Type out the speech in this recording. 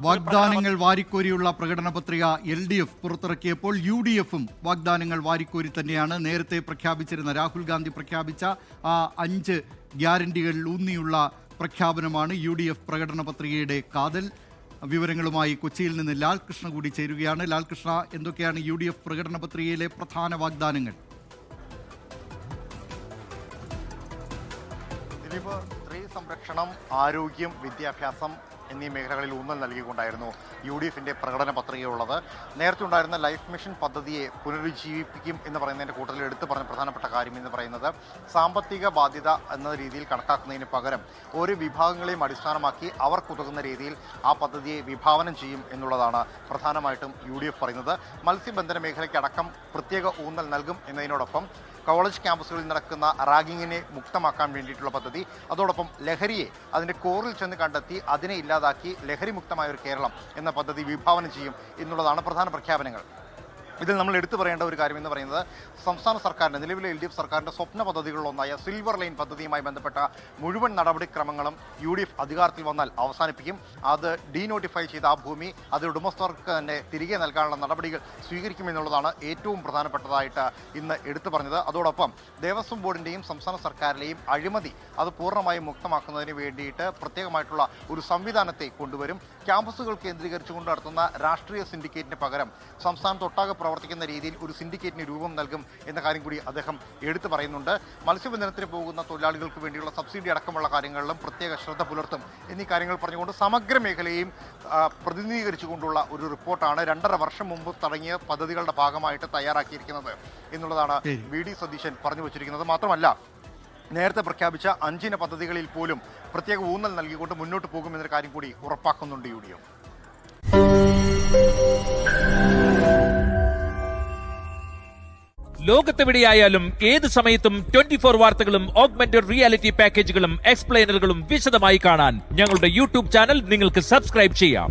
വാഗ്ദാനങ്ങൾ വാരിക്കോരിയുള്ള പ്രകടന പത്രിക LDF പുറത്തിറക്കിയപ്പോൾ UDFും വാഗ്ദാനങ്ങൾ വാരിക്കോരി തന്നെയാണ്. നേരത്തെ പ്രഖ്യാപിച്ചിരുന്ന രാഹുൽ ഗാന്ധി പ്രഖ്യാപിച്ച ആ 5 ഗ്യാരണ്ടികൾ ഊന്നിയുള്ള പ്രഖ്യാപനമാണ് UDF പ്രകടന പത്രികയുടെ കാതൽ. വിവരങ്ങളുമായി കൊച്ചിയിൽ നിന്ന് ലാൽകൃഷ്ണ കൂടി ചേരുകയാണ്. ലാൽകൃഷ്ണ, എന്തൊക്കെയാണ് UDF പ്രകടന പത്രികയിലെ പ്രധാന വാഗ്ദാനങ്ങൾ? സ്ത്രീ സംരക്ഷണം, ആരോഗ്യം, വിദ്യാഭ്യാസം എന്നീ മേഖലകളിൽ ഊന്നൽ നൽകിക്കൊണ്ടായിരുന്നു UDFിൻ്റെ പ്രകടന പത്രികയുള്ളത്. നേരത്തെ ഉണ്ടായിരുന്ന ലൈഫ് മിഷൻ പദ്ധതിയെ പുനരുജ്ജീവിപ്പിക്കും എന്ന് പറയുന്നതിൻ്റെ കൂട്ടത്തിൽ എടുത്തു പറഞ്ഞ പ്രധാനപ്പെട്ട കാര്യം എന്ന് പറയുന്നത് സാമ്പത്തിക ബാധ്യത എന്ന രീതിയിൽ കണക്കാക്കുന്നതിന് പകരം ഓരോ വിഭാഗങ്ങളെയും അടിസ്ഥാനമാക്കി അവർക്കുതകുന്ന രീതിയിൽ ആ പദ്ധതിയെ വിഭാവനം ചെയ്യും എന്നുള്ളതാണ് പ്രധാനമായിട്ടും UDF പറയുന്നത്. മത്സ്യബന്ധന മേഖലയ്ക്കടക്കം പ്രത്യേക ഊന്നൽ നൽകും എന്നതിനോടൊപ്പം കോളേജ് ക്യാമ്പസുകളിൽ നടക്കുന്ന റാഗിങ്ങിനെ മുക്തമാക്കാൻ വേണ്ടിയിട്ടുള്ള പദ്ധതി, അതോടൊപ്പം ലഹരിയെ അതിൻ്റെ കോറിൽ ചെന്ന് കണ്ടെത്തി അതിനെ ഇല്ലാതാക്കി ലഹരി മുക്തമായ ഒരു കേരളം എന്ന പദ്ധതി വിഭാവനം ചെയ്യും എന്നുള്ളതാണ് പ്രധാന പ്രഖ്യാപനങ്ങൾ. ഇതിൽ നമ്മൾ എടുത്തു പറയേണ്ട ഒരു കാര്യം എന്ന് പറയുന്നത് സംസ്ഥാന സർക്കാരിൻ്റെ, നിലവിലെ LDF സർക്കാരിൻ്റെ സ്വപ്ന പദ്ധതികളിലൊന്നായ സിൽവർ ലൈൻ പദ്ധതിയുമായി ബന്ധപ്പെട്ട മുഴുവൻ നടപടിക്രമങ്ങളും UDF അധികാരത്തിൽ വന്നാൽ അവസാനിപ്പിക്കും. അത് ഡീനോട്ടിഫൈ ചെയ്ത ആ ഭൂമി അത് ഉടമസ്ഥർക്ക് തന്നെ തിരികെ നൽകാനുള്ള നടപടികൾ സ്വീകരിക്കുമെന്നുള്ളതാണ് ഏറ്റവും പ്രധാനപ്പെട്ടതായിട്ട് ഇന്ന് എടുത്തു പറഞ്ഞത്. അതോടൊപ്പം ദേവസ്വം ബോർഡിൻ്റെയും സംസ്ഥാന സർക്കാരിലെയും അഴിമതി അത് പൂർണ്ണമായും മുക്തമാക്കുന്നതിന് വേണ്ടിയിട്ട് പ്രത്യേകമായിട്ടുള്ള ഒരു സംവിധാനത്തെ കൊണ്ടുവരും. ക്യാമ്പസുകൾ കേന്ദ്രീകരിച്ചുകൊണ്ട് നടത്തുന്ന രാഷ്ട്രീയ സിൻഡിക്കേറ്റിന് പകരം സംസ്ഥാനത്തൊട്ടാകെ പ്രവർത്തിക്കുന്ന രീതിയിൽ ഒരു സിൻഡിക്കേറ്റിന് രൂപം നൽകും എന്ന കാര്യം കൂടി അദ്ദേഹം എടുത്തു പറയുന്നുണ്ട്. മത്സ്യബന്ധനത്തിന് പോകുന്ന തൊഴിലാളികൾക്ക് വേണ്ടിയുള്ള സബ്സിഡി അടക്കമുള്ള കാര്യങ്ങളിലും പ്രത്യേക ശ്രദ്ധ പുലർത്തും എന്നീ കാര്യങ്ങൾ പറഞ്ഞുകൊണ്ട് സമഗ്ര മേഖലയെയും പ്രതിനിധീകരിച്ചുകൊണ്ടുള്ള ഒരു റിപ്പോർട്ടാണ് 2.5 വർഷം മുമ്പ് തുടങ്ങിയ പദ്ധതികളുടെ ഭാഗമായിട്ട് തയ്യാറാക്കിയിരിക്കുന്നത് എന്നുള്ളതാണ് VD സതീശൻ പറഞ്ഞു വച്ചിരിക്കുന്നത്. മാത്രമല്ല, നേരത്തെ പ്രഖ്യാപിച്ച 5 പദ്ധതികളിൽ പോലും പ്രത്യേക ഊന്നൽ നൽകിക്കൊണ്ട് മുന്നോട്ട് പോകുമെന്നൊരു കാര്യം കൂടി ഉറപ്പാക്കുന്നുണ്ട് UDF. ലോകത്തെവിടെയായാലും ഏത് സമയത്തും 24 വാർത്തകളും ഓഗ്മെന്റഡ് റിയാലിറ്റി പാക്കേജുകളും എക്സ്പ്ലെയിനറുകളും വിശദമായി കാണാൻ ഞങ്ങളുടെ YouTube ചാനൽ നിങ്ങൾക്ക് സബ്സ്ക്രൈബ് ചെയ്യാം.